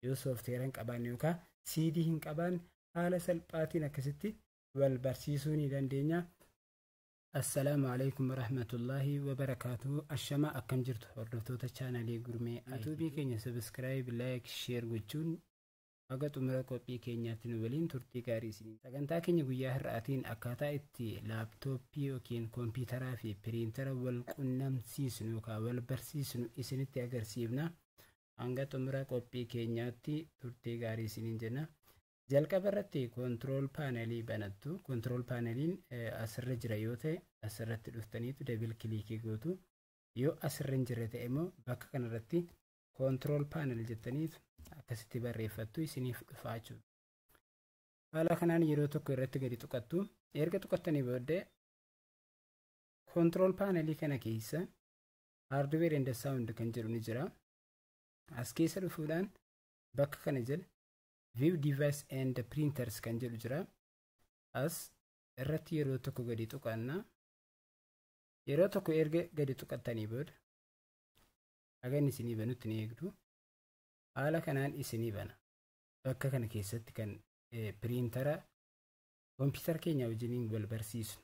yoo soofteera hin qabaanne yookaan CD hin qabaanne haala salphaatiin akkasitti wal barsiisuu ni dandeenya. Assalaamu alaykum warahmatullahi wabarakaatuh. Ashama akkam jirtu hordoftoota chaanalii Gurmee YouTube keenya subscribe, like, share gochuun haga xumura qophii keenyaatti nu waliin turtii gaarii isiniin. Sagantaa keenya guyyaa har'aatiin akkaataa itti laaptooppii yookiin kompiitaraa fi piriintara wal qunnamsiisnu yookaan wal barsiisnu isinitti agarsiifna. Hanga xumura qophii keenyaatti turtii gaarii isiniin jenna. Jalqaba irratti control panelii banattu. Control paneliin asirra jira yoo ta'e asirratti dhuftaniitu double click gootu. Yoo asirra hin jirre ta'e immoo bakka kanarratti control panel jettaniitu akkasitti barreeffattu isiniif dhufaa jechuudha. Haala kanaan yeroo tokko irratti gadi tuqattu. Erga tuqattanii booddee control panelii kana keessa hardware and sound kan jedhu ni jira. As keessa dhufuudhaan bakka kana jala view device and printers kan jedhu jira. As irratti yeroo tokko gadi tuqanna. Yeroo tokko erga gadi tuqattanii booda hagan isinii banutti ni eegdu. Haala kanaan isinii bana. Bakka kana keessatti kan piriintara kompiitara keenya wajjiniin wal barsiisnu.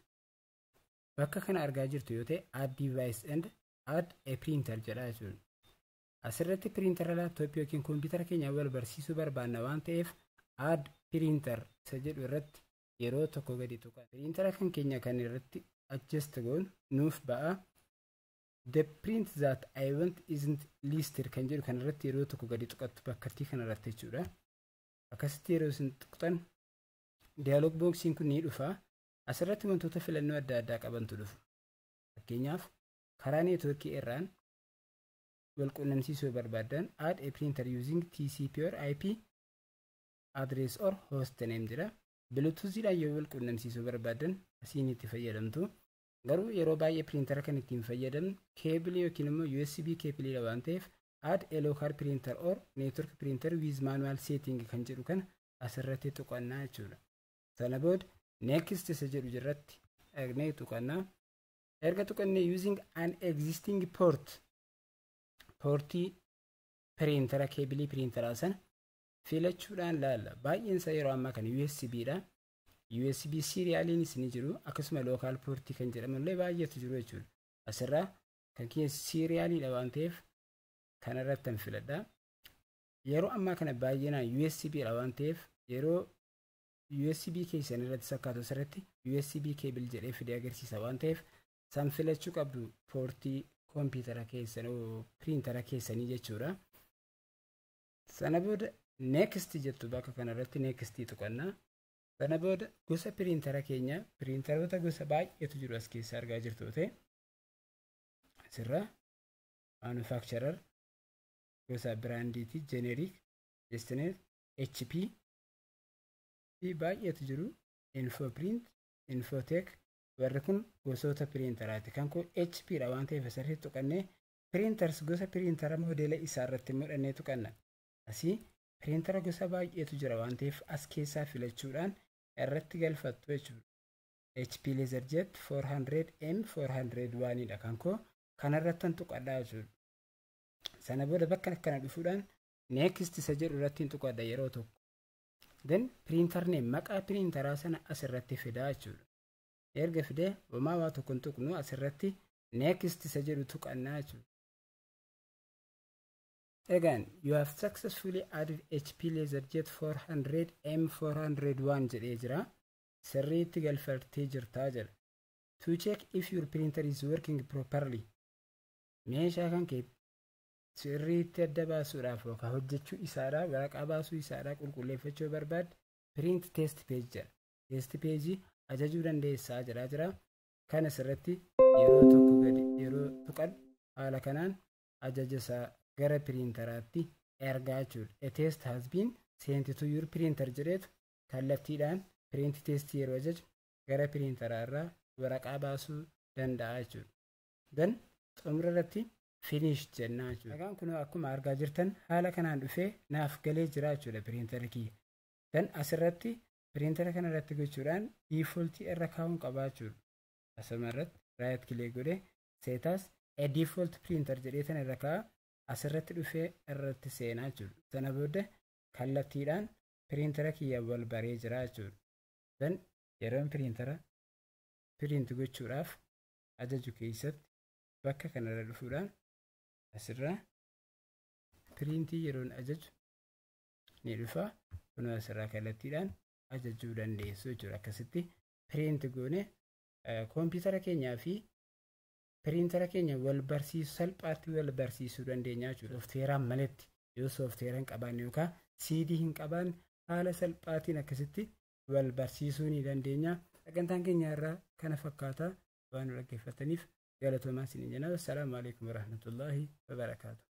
Bakka kana argaa jirtu yoo ta'e add device and add a printer jedha jechuudha. Asirratti piriintara laaptooppii yookiin kompiitara keenya wal barsiisuu barbaanna waan ta'eef add printer isa jedhu irratti yeroo tokko gadi tuqaa. Piriintara kan keenya kan irratti adjust goon nuuf ba'a. The print that I want isn't listed kan jedhu kan irratti yeroo tokko gadi tuqattu bakkattii kana irratti jechuudha. Akkasitti yeroo isin tuqxan dialog boxiin kun ni dhufa. Asirratti wantoota filannoo adda addaa qabantu dhufu. Fakkeenyaaf karaa neetwoorkii irraan wal qunnamsiisuu barbaadan add a printer using TCP or IP address or host name jedha. Bluetooth yoo wal qunnamsiisuu barbaadan asiin itti fayyadamtu. Garuu yeroo baay'ee piriintara kan ittiin fayyadamnu keebilii yookiin immoo USB keebiliidha waan ta'eef add a local printer or network printer with manual setting kan jedhu kana asirratti tuqannaa jechuudha. Sana booda next isa jedhu jirratti dhaqnee tuqannaa. Erga tuqannee using an existing portii piriintara keebilii piriintaraa sana filachuudhaan laalla. Baay'eensa yeroo ammaa kana USBdha. USB serialiinis ni jiru. Akkasuma local portii kan jedhamallee baay'eetu jiru jechuudha. Asirraa kan keessa serialiidha waan ta'eef kanarratti an filadha. Yeroo ammaa kana baay'inaan USBdha waan ta'eef yeroo USB keessan irratti sakkaatu asirratti USB keebil jedhee fidee agarsiisa waan ta'eef san filachuu qabdu portii kompiitara keessan piriintara keessanii jechuudha. Sana booda next jettu bakka kanarratti next tuqannaa. Sana booda gosa piriintara keenya piriintaroota gosa baay'eetu jiru as keessa argaa jirtu ta'e asirra manufacturer gosa biraandiiti generic destinate HP fi baay'eetu jiru infoprint infotech warri kun gosoota piriintaraati. Kan kun HP dha waan ta'eef asirratti tuqannee printers gosa piriintara modeela isaa irratti mudhannee tuqanna. Asii piriintara gosa baay'eetu jira waan ta'eef as keessaa filachuudhaan irratti galfattu jechuudha. HP LaserJet 400M 401 dha kan koo kanarratti tuqadhaa jechuudha. Sana booda bakka kana dhufuudhaan next isa jedhu irratti tuqadha yeroo tokko. Then printer name maqaa piriintaraa sana asirratti fidaa jechuudha. Erga fidee homaa waa tokko tuqnu asirratti next isa jedhu tuqannaa jechuudha. Again, you have successfully added HP LaserJet 400M 401 jedhee jira. Sirriitti galfattee jirtaa jira. To check if your printer is working properly. Meeshaa kan kee sirriitti adda baasuudhaaf yookaan hojjechuu isaadhaa waraqaa baasuu isaadhaa qulqulleeffachuu barbaad print test page jedha. Test page ajajuu dandeessaa jira. Kana sirriitti yeroo tokko gadi yeroo tuqan haala kanaan ajaja isaa gara piriintaraatti ergaa jechuudha. A test has been sent to your printer jedheetu kallattiidhaan print test yeroo ajaju gara piriintaraa irraa waraqaa baasuu danda'a jechuudha. Then xumura irratti finish jennaa jechuudha. Dhagaan kun akkuma argaa jirtan haala kanaan dhufee naaf galee jira jechuudha piriintara kiyya. Then asirratti piriintara kana irratti gochuudhaan default irra kaa'uun qabaa jechuudha. Asuma irratti right click godhee set as a default printer jedhee tan irra kaa'a. Asirratti dhufee irratti seenaa jechuudha. Sana booda kallattiidhaan piriintara kiyya wal baree jira jechuudha. Dan yeroon piriintara piriint gochuudhaaf ajaju keessatti bakka kanarra dhufuudhaan asirraa piriintii yeroon ajaju ni dhufa. Kun asirraa kallattiidhaan ajajuu dandeessu jechuudha. Akkasitti piriint goone koompiyuutara keenyaa fi piriintara keenya wal barsiisu salphaatti wal barsiisuu dandeenya jechuudha. Soofteeraan malatti yoo soofteera hin qabaanne yookaan CD hin qabaanne haala salphaatiin akkasitti wal barsiisuu ni dandeenya. Sagantaan keenya irraa kana fakkaata. Waan dhaggeeffataniif galatoomaa isin jenna. Assalaamu alaykum warahmatullaahi wabarakaatuh.